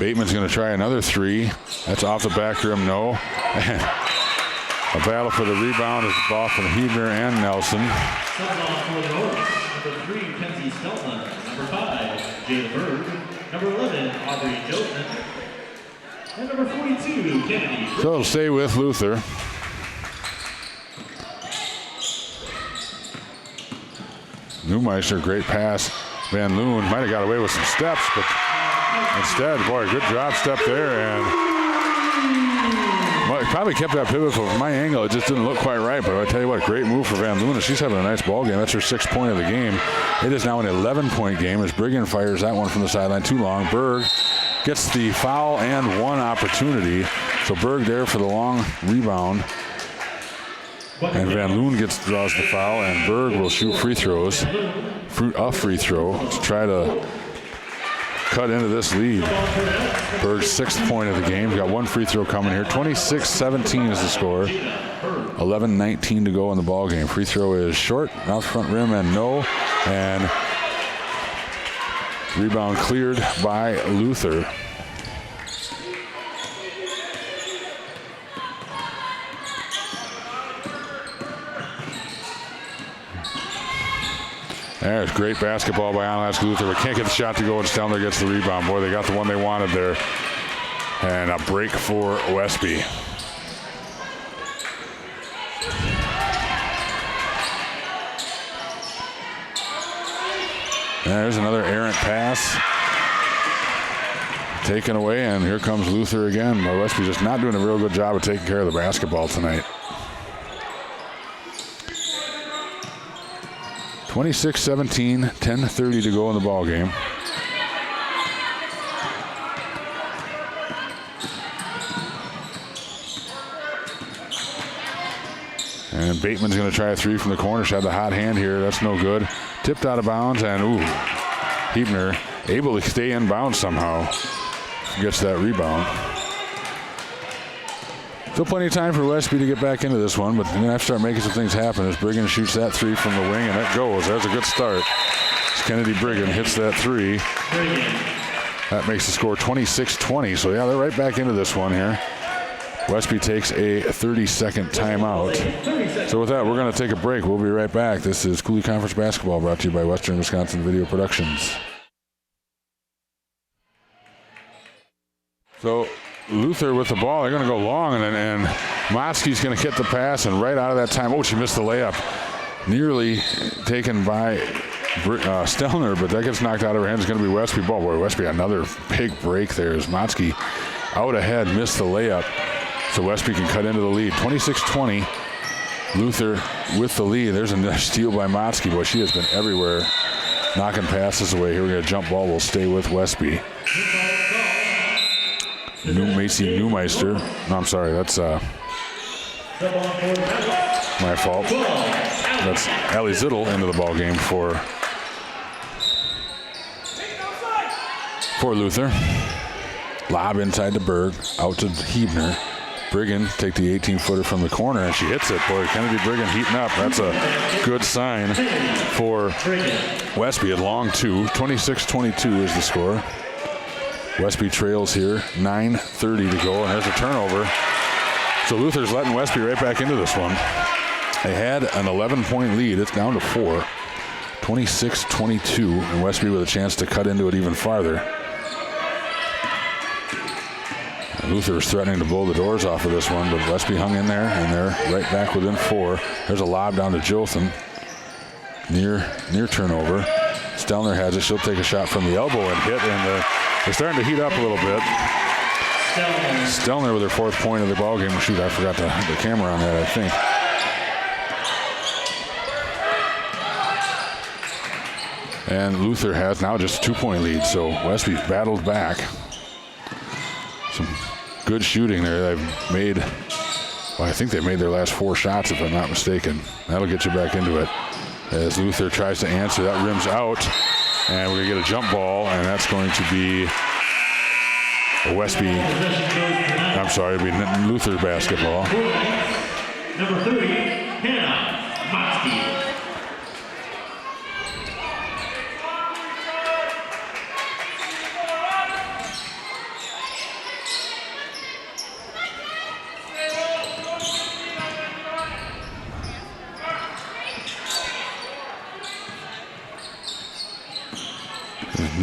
[SPEAKER 1] Bateman's going to try another three. That's off the back rim, no. And a battle for the rebound is the ball from Hebner and Nelson.
[SPEAKER 2] Number 3, Kenzie Steltner. Number 5, Jayla Berg. Number 11, Aubrey Joseph. And number 42, Kennedy.
[SPEAKER 1] So it'll stay with Luther. Neumeister, great pass. Van Loon might have got away with some steps, but instead, boy, good drop step there, and well, he probably kept that pivot from my angle. It just didn't look quite right, but I tell you what, great move for Van Loon. She's having a nice ball game. That's her 6th point of the game. It is now an 11-point game as Briggan fires that one from the sideline too long. Berg gets the foul and one opportunity. So Berg there for the long rebound. And Van Loon draws the foul, and Berg will shoot free throws. A free throw to try to cut into this lead. Berg's 6th point of the game. Got one free throw coming here. 26-17 is the score. 11:19 to go in the ball game. Free throw is short, out front rim, and no. And rebound cleared by Luther. There's great basketball by Onalaska Luther. We can't get the shot to go, and Stelner gets the rebound. Boy, they got the one they wanted there. And a break for Westby. There's another errant pass. Taken away, and here comes Luther again. But Westby just not doing a real good job of taking care of the basketball tonight. 26-17, 10:30 to go in the ball game. And Bateman's going to try a three from the corner. She had the hot hand here. That's no good. Tipped out of bounds, and Hebner able to stay in bounds somehow. Gets that rebound. Still plenty of time for Westby to get back into this one, but they're going to have to start making some things happen as Briggan shoots that three from the wing, and that goes. That's a good start. As Kennedy Briggan hits that three. That makes the score 26-20. So, yeah, they're right back into this one here. Westby takes a 30-second timeout. So with that, we're going to take a break. We'll be right back. This is Coulee Conference Basketball brought to you by Western Wisconsin Video Productions. So Luther with the ball. They're going to go long, and Motzke's going to get the pass, and right out of that time, she missed the layup. Nearly taken by Stelner, but that gets knocked out of her hands. It's going to be Westby ball. Boy, Westby, another big break there as Motzke out ahead, missed the layup. So Westby can cut into the lead. 26-20. Luther with the lead. There's a steal by Motzke. Boy, she has been everywhere, knocking passes away. Here we got a jump ball. Will stay with Westby. Macy Neumeister. No, I'm sorry. That's my fault. That's Allie Zittel into the ball game for Luther. Lob inside to Berg. Out to Hebner. Briggan take the 18-footer from the corner, and she hits it. Boy, Kennedy Briggan heating up. That's a good sign for Westby at long two. 26-22 is the score. Westby trails here, 9:30 to go, and there's a turnover. So Luther's letting Westby right back into this one. They had an 11-point lead. It's down to 4. 26-22, and Westby with a chance to cut into it even farther. Luther was threatening to blow the doors off of this one, but Westby hung in there, and they're right back within 4. There's a lob down to Jotham. Near turnover. Stelner has it. She'll take a shot from the elbow and hit, and they're starting to heat up a little bit. Stelner with her 4th point of the ball game. Shoot, I forgot the camera on that, I think. And Luther has now just a 2-point lead, so Westby battled back. Some good shooting there. They've made, I think they made their last 4 shots, if I'm not mistaken. That'll get you back into it. As Luther tries to answer, that rims out, and we're going to get a jump ball, and that's going to be a Westby. I'm sorry, it'll be Luther basketball.
[SPEAKER 2] Number 30, Hannah Motzke.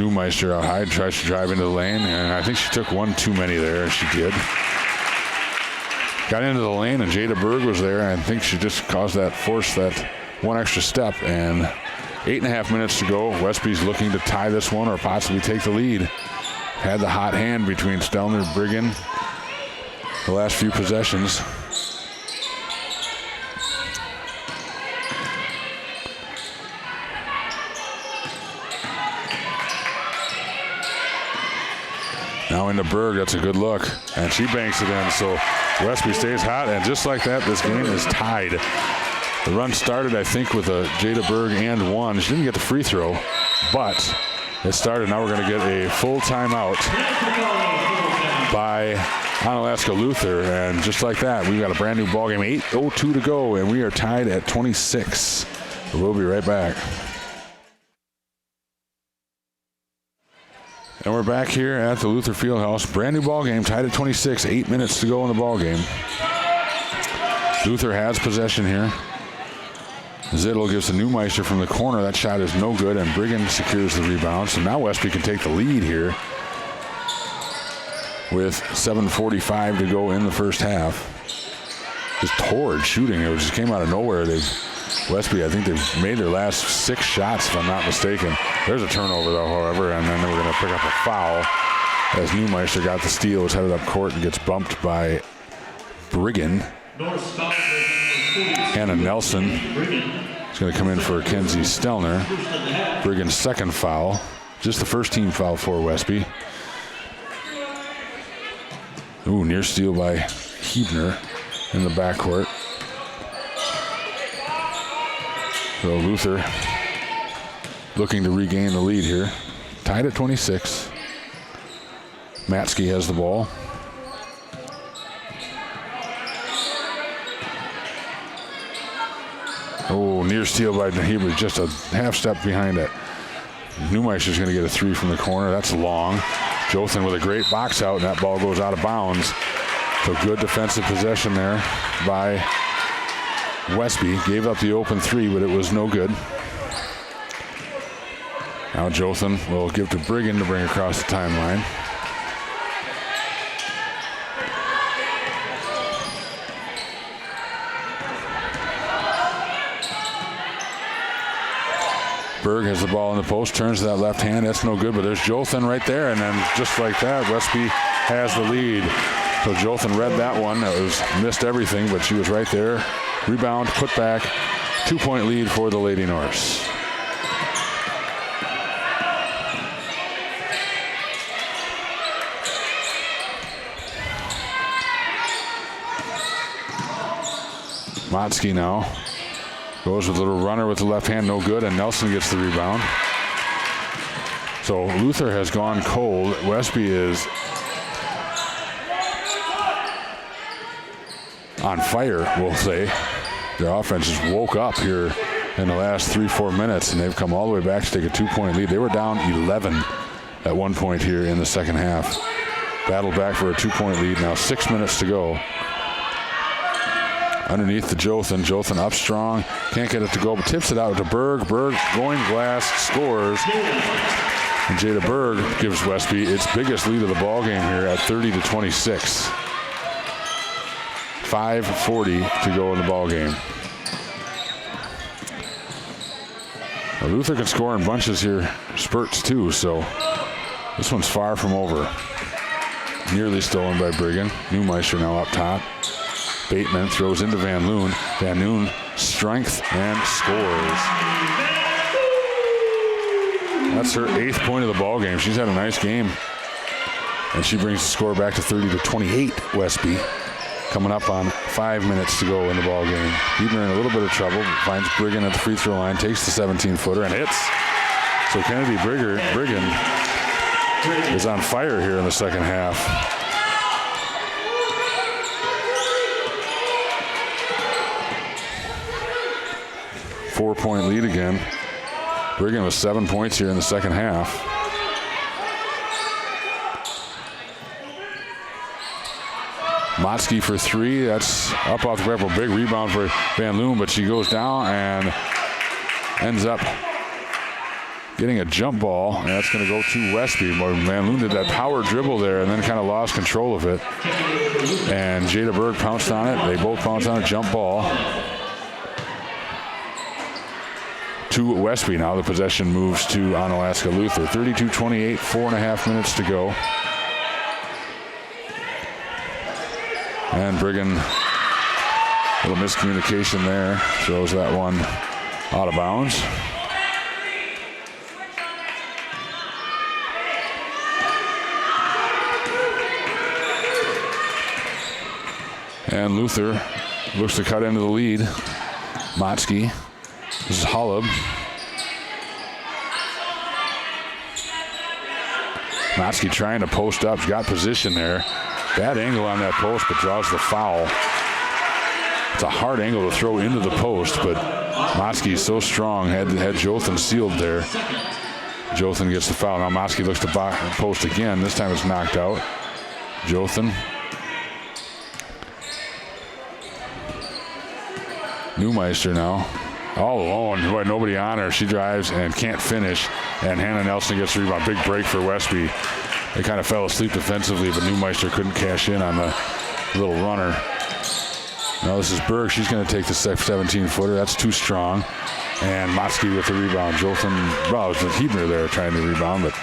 [SPEAKER 1] Neumeister out high, tries to drive into the lane, and I think she took one too many there. She did. Got into the lane, and Jada Berg was there, and I think she just forced that one extra step. And 8.5 minutes to go. Westby's looking to tie this one or possibly take the lead. Had the hot hand between Stelner and Briggen the last few possessions. Now into Berg, that's a good look, and she banks it in, so Westby stays hot, and just like that, this game is tied. The run started, I think, with a Jada Berg and one. She didn't get the free throw, but it started. Now we're going to get a full timeout by Onalaska Luther, and just like that, we've got a brand new ball game. 8:02 to go, and we are tied at 26. We'll be right back. And we're back here at the Luther Fieldhouse. Brand new ball game, tied at 26. 8 minutes to go in the ball game. Luther has possession here. Zittel gives to Neumeister from the corner. That shot is no good, and Briggen secures the rebound. So now Westby can take the lead here with 7:45 to go in the first half. Just torrid shooting. It just came out of nowhere. Westby, I think they've made their last 6 shots, if I'm not mistaken. There's a turnover, though, however, and then we're going to pick up a foul as Neumeister got the steal, was headed up court and gets bumped by Briggen. Hannah Nelson is going to come in for Kenzie Stelner. Briggen's second foul. Just the first team foul for Westby. Ooh, near steal by Hebner in the backcourt. So Luther looking to regain the lead here. Tied at 26. Matsky has the ball. Oh, near steal by Hebner, just a half step behind it. Neumeister's going to get a 3 from the corner. That's long. Jothan with a great box out, and that ball goes out of bounds. So good defensive possession there by Westby. Gave up the open 3, but it was no good. Now Jothan will give to Briggen to bring across the timeline. Berg has the ball in the post, turns to that left hand. That's no good, but there's Jothan right there. And then just like that, Westby has the lead. So Jothan read that one. That was missed everything, but she was right there. Rebound, put back, 2-point lead for the Lady Norse. Motzke now goes with a little runner with the left hand, no good, and Nelson gets the rebound. So Luther has gone cold. Westby is on fire, we'll say. Their offense just woke up here in the last 3-4 minutes, and they've come all the way back to take a 2-point lead. They were down 11 at one point here in the second half. Battled back for a 2-point lead. Now 6 minutes to go. Underneath the Jothan. Jothan up strong. Can't get it to go, but tips it out to Berg. Berg going glass, scores. And Jada Berg gives Westby its biggest lead of the ball game here at 30-26. 5:40 to go in the ball game. Now Luther can score in bunches here, spurts too, so this one's far from over. Nearly stolen by Briggen. Neumeister now up top. Bateman throws into Van Loon. Van Loon strength and scores. That's her 8th point of the ball game. She's had a nice game, and she brings the score back to 30-28. Westby coming up on 5 minutes to go in the ball game. Hebner in a little bit of trouble, finds Briggen at the free throw line, takes the 17-footer and hits. So Kennedy Briggen is on fire here in the second half. Four-point lead again. Briggen with 7 points here in the second half. Motzke for 3. That's up off the grapple. Big rebound for Van Loon, but she goes down and ends up getting a jump ball, and that's going to go to Westby. Van Loon did that power dribble there and then kind of lost control of it. And Jada Berg pounced on it. They both pounced on a jump ball. To Westby now. The possession moves to Onalaska Luther. 32-28, 4.5 minutes to go. And Brigham, a little miscommunication there. Throws that one out of bounds. And Luther looks to cut into the lead. Motzke. This is Hollub. Motzke trying to post up. He's got position there. Bad angle on that post, but draws the foul. It's a hard angle to throw into the post, but Motzke is so strong. Had Jothan sealed there. Jothan gets the foul. Now Motzke looks to post again. This time it's knocked out. Jothan. Neumeister now. All alone. Boy, nobody on her. She drives and can't finish. And Hannah Nelson gets the rebound. Big break for Westby. They kind of fell asleep defensively, but Neumeister couldn't cash in on the little runner. Now this is Berg. She's going to take the 17-footer. That's too strong. And Motzke with the rebound. Jothan, well, it was Hebner there trying to rebound, but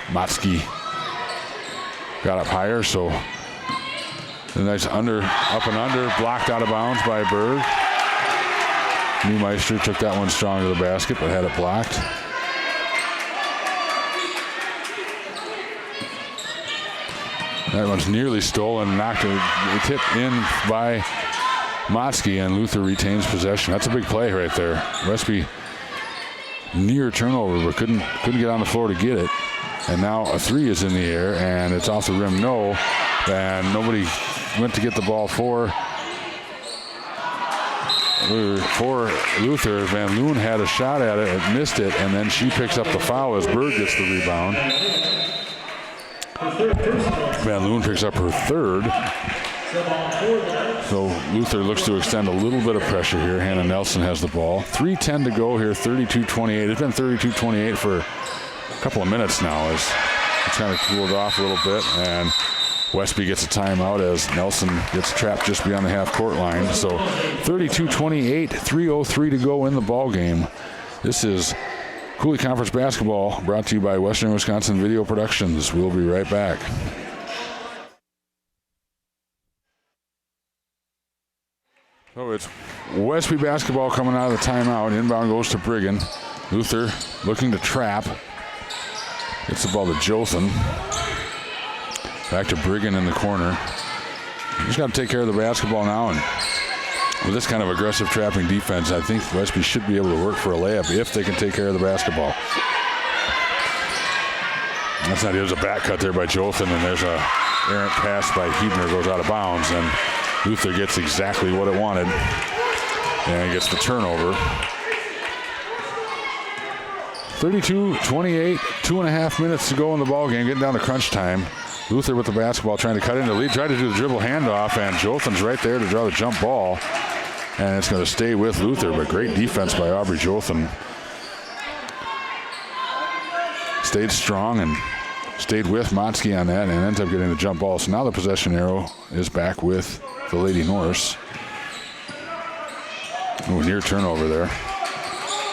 [SPEAKER 1] Motzke got up higher. So a nice up and under, blocked out of bounds by Berg. Neumeister took that one strong to the basket, but had it blocked. That one's nearly stolen, knocked a tip in by Motzke, and Luther retains possession. That's a big play right there. Westby near turnover, but couldn't get on the floor to get it. And now a three is in the air, and it's off the rim. No, and nobody went to get the ball for Luther. Van Loon had a shot at it, missed it, and then she picks up the foul as Berg gets the rebound. Van Loon picks up her third. So Luther looks to extend a little bit of pressure here. Hannah Nelson has the ball. 3:10 to go here, 32-28. It's been 32-28 for a couple of minutes now as it's kind of cooled off a little bit, and Westby gets a timeout as Nelson gets trapped just beyond the half-court line. So 32-28, 3:03 to go in the ball game. This is Coulee Conference Basketball, brought to you by Western Wisconsin Video Productions. We'll be right back. So it's Westby basketball coming out of the timeout. Inbound goes to Brigham. Luther looking to trap. Gets the ball to Jothan. Back to Brigham in the corner. Just got to take care of the basketball now, and with this kind of aggressive trapping defense, I think Westby should be able to work for a layup if they can take care of the basketball. That's not. There's a back cut there by Jothan, and there's a errant pass by Hebner, goes out of bounds, and Luther gets exactly what it wanted and gets the turnover. 32-28, 2.5 minutes to go in the ball game, getting down to crunch time. Luther with the basketball, trying to cut into the lead, tried to do the dribble handoff, and Jothan's right there to draw the jump ball. And it's going to stay with Luther, but great defense by Aubrey Jothan. Stayed strong and stayed with Motzke on that and ends up getting the jump ball. So now the possession arrow is back with the Lady Norse. Ooh, near turnover there.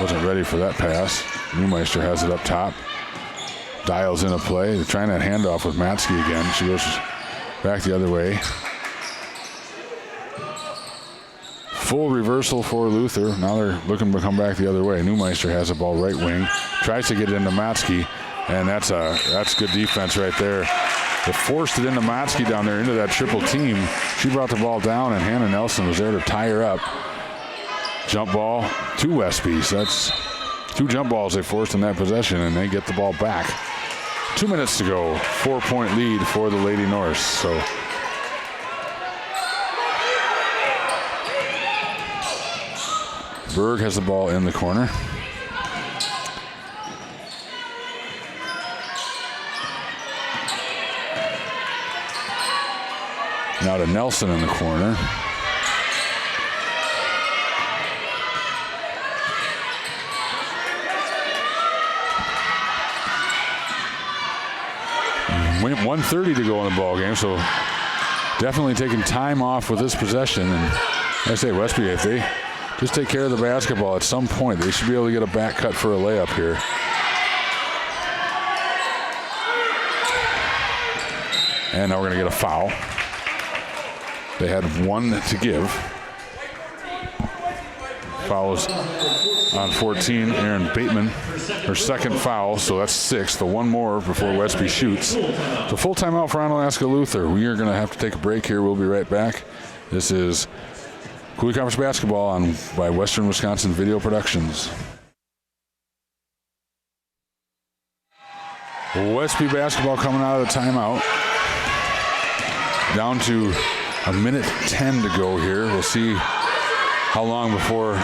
[SPEAKER 1] Wasn't ready for that pass. Neumeister has it up top. Dials in a play. They're trying that handoff with Motzke again. She goes back the other way. Full reversal for Luther. Now they're looking to come back the other way. Neumeister has the ball right wing. Tries to get it into Motzke, and that's good defense right there. They forced it into Motzke down there into that triple team. She brought the ball down, and Hannah Nelson was there to tie her up. Jump ball to Westby. So that's two jump balls they forced in that possession, and they get the ball back. 2 minutes to go. 4-point lead for the Lady Norse. So Berg has the ball in the corner. Now to Nelson in the corner. 1:30 to go in the ball game, so definitely taking time off with this possession. And like I say, Westby, if they just take care of the basketball at some point, they should be able to get a back cut for a layup here. And now we're going to get a foul. They had one to give. Fouls on 14. Aaron Bateman, her second foul, so that's 6. The one more before Westby shoots. So full timeout for Onalaska Luther. We are going to have to take a break here. We'll be right back. This is Coulee Conference Basketball by Western Wisconsin Video Productions. Westby basketball coming out of the timeout. Down to 1:10 to go here. We'll see how long before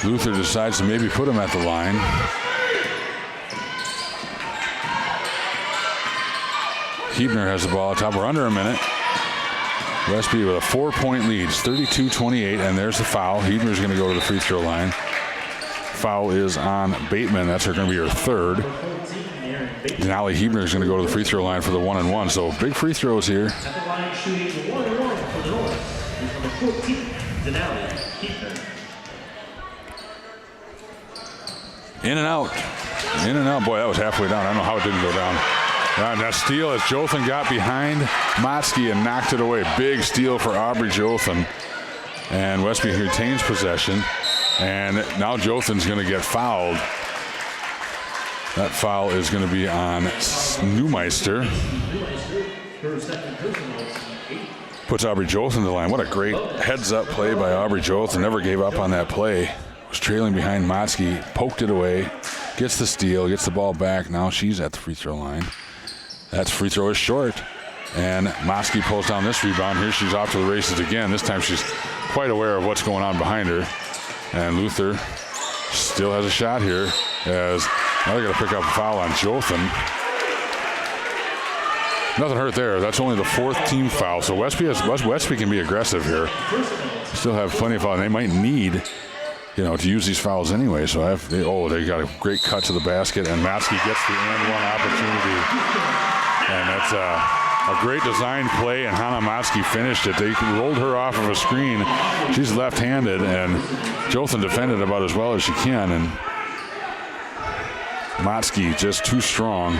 [SPEAKER 1] Luther decides to maybe put him at the line. Huebner has the ball at top. We're under a minute. Westby with a 4-point lead. It's 32-28, and there's the foul. Huebner's going to go to the free throw line. Foul is on Bateman. That's going to be her third. Denali Huebner is going to go to the free throw line for the 1-and-1. So big free throws here.
[SPEAKER 2] At the line shooting 1-1 for the North. Is number 14, Denali Huebner.
[SPEAKER 1] In and out. In and out. Boy, that was halfway down. I don't know how it didn't go down. Now steal as Jothan got behind Motzke and knocked it away. Big steal for Aubrey Jothan. And Westby retains possession. And now Jothan's going to get fouled. That foul is going to be on Neumeister. Puts Aubrey Jothan to the line. What a great heads-up play by Aubrey Jothan. Never gave up on that play. Was trailing behind Motzke, poked it away, gets the steal, gets the ball back. Now she's at the free throw line. That free throw is short. And Motzke pulls down this rebound. Here she's off to the races again. This time she's quite aware of what's going on behind her. And Luther still has a shot here as now they're going to pick up a foul on Jothan. Nothing hurt there. That's only the 4th team foul. So Westby can be aggressive here. Still have plenty of fouls. They might need, to use these fouls anyway. So they got a great cut to the basket, and Motzke gets the and-one opportunity. And that's a great design play, and Hannah Motzke finished it. They rolled her off of a screen. She's left-handed, and Jothan defended about as well as she can. And Motzke just too strong,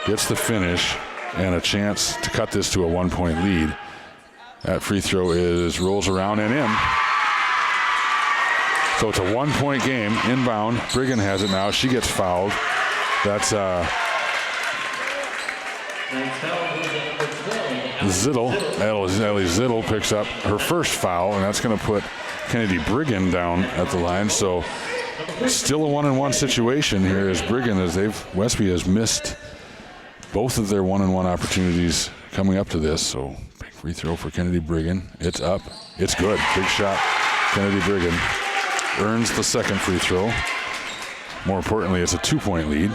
[SPEAKER 1] gets the finish and a chance to cut this to a 1-point lead. That free throw rolls around and in. So it's a 1-point game, inbound. Brigham has it now. She gets fouled. That's Zittel. Ellie Zittel picks up her first foul, and that's going to put Kennedy Brigham down at the line. So still a 1-and-1 situation here as Westby has missed both of their 1-and-1 opportunities coming up to this. So big free throw for Kennedy Brigham. It's up. It's good. Big shot. Kennedy Brigham earns the second free throw. More importantly, it's a 2-point lead.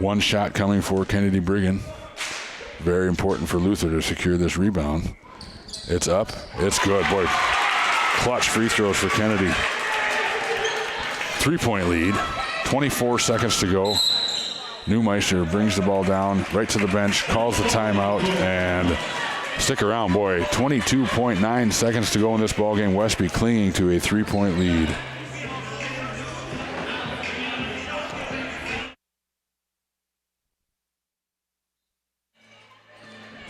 [SPEAKER 1] One shot coming for Kennedy Brigham. Very important for Luther to secure this rebound. It's up. It's good. Boy, clutch free throws for Kennedy. 3-point lead. 24 seconds to go. Neumeister brings the ball down right to the bench, calls the timeout, and stick around, boy. 22.9 seconds to go in this ballgame. Westby clinging to a 3-point lead.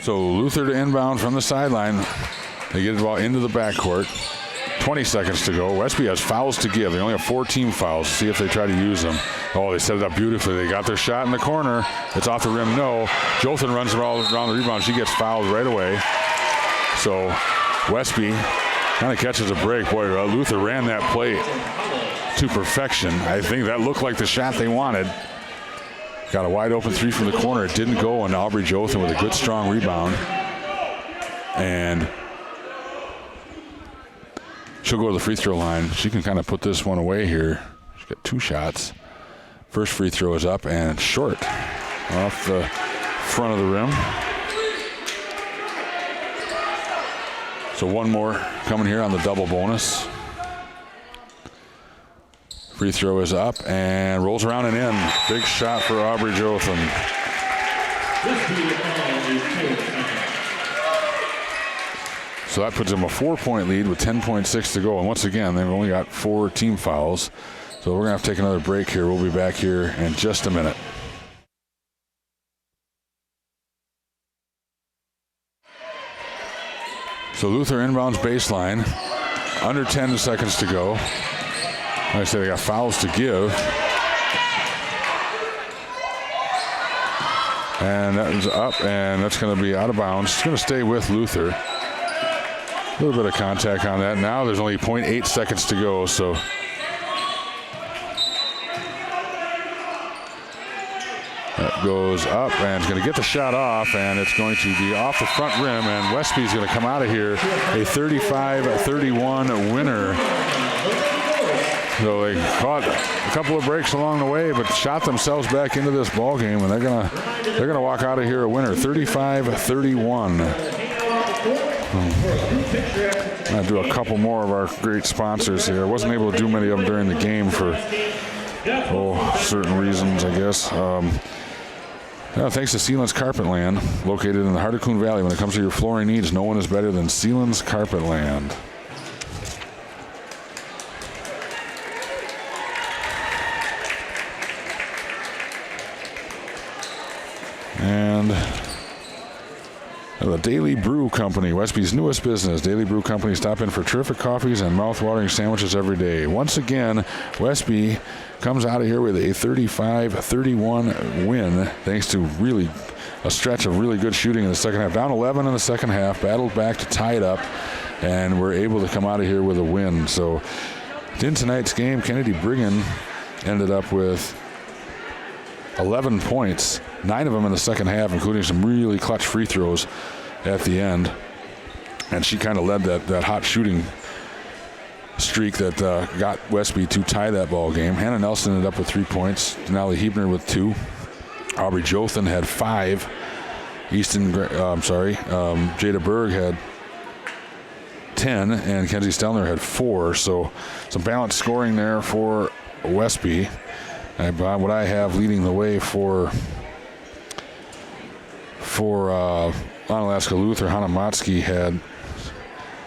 [SPEAKER 1] So Luther to inbound from the sideline. They get the ball into the backcourt. 20 seconds to go. Westby has fouls to give. They only have 4 team fouls. See if they try to use them. Oh, they set it up beautifully. They got their shot in the corner. It's off the rim. No. Jothan runs the ball around the rebound. She gets fouled right away. So Westby kind of catches a break. Boy, Luther ran that play to perfection. I think that looked like the shot they wanted. Got a wide open 3 from the corner. It didn't go, and Aubrey Jothan with a good strong rebound. And she'll go to the free throw line. She can kind of put this one away here. She's got 2 shots. First free throw is up and short off the front of the rim. So one more coming here on the double bonus. Free throw is up and rolls around and in. Big shot for Aubrey Jothan. So that puts them a 4-point lead with 10.6 to go. And once again, they've only got 4 team fouls. So we're going to have to take another break here. We'll be back here in just a minute. So Luther inbounds baseline. Under 10 seconds to go. Like I said, they got fouls to give. And that is up, and that's going to be out of bounds. It's going to stay with Luther. A little bit of contact on that. Now there's only 0.8 seconds to go, so. That goes up, and it's going to get the shot off, and it's going to be off the front rim, and Westby's going to come out of here a 35-31 winner. So they caught a couple of breaks along the way, but shot themselves back into this ball game, and they're gonna walk out of here a winner, 35-31. I'll do a couple more of our great sponsors here. I wasn't able to do many of them during the game for certain reasons, I guess. Thanks to Sealand's Carpetland, located in the heart of Coon Valley. When it comes to your flooring needs, no one is better than Sealand's Carpetland. And the Daily Brew Company, Westby's newest business. Daily Brew Company, stop in for terrific coffees and mouth-watering sandwiches every day. Once again, Westby comes out of here with a 35-31 win, thanks to really a stretch of really good shooting in the second half. Down 11 in the second half, battled back to tie it up, and we're able to come out of here with a win. So in tonight's game, Kennedy Brigham ended up with 11 points, 9 of them in the second half, including some really clutch free throws at the end. And she kind of led that hot shooting streak that got Westby to tie that ball game. Hannah Nelson ended up with 3 points. Denali Hebner with 2. Aubrey Jothan had 5. Jada Berg had 10, and Kenzie Stelner had 4. So some balanced scoring there for Westby. What I have leading the way for Onalaska Luther, Hannah Motzke had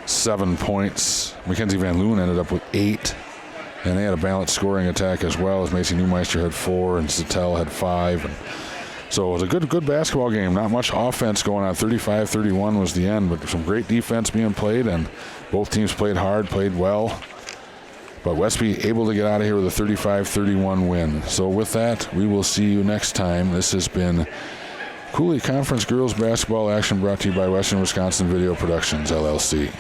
[SPEAKER 1] 7 points. Mackenzie Van Loon ended up with 8. And they had a balanced scoring attack as well, as Macy Neumeister had 4 and Zattel had 5. And so it was a good basketball game. Not much offense going on. 35-31 was the end, but some great defense being played, and both teams played hard, played well. But Westby able to get out of here with a 35-31 win. So with that, we will see you next time. This has been Coulee Conference Girls Basketball Action, brought to you by Western Wisconsin Video Productions, LLC.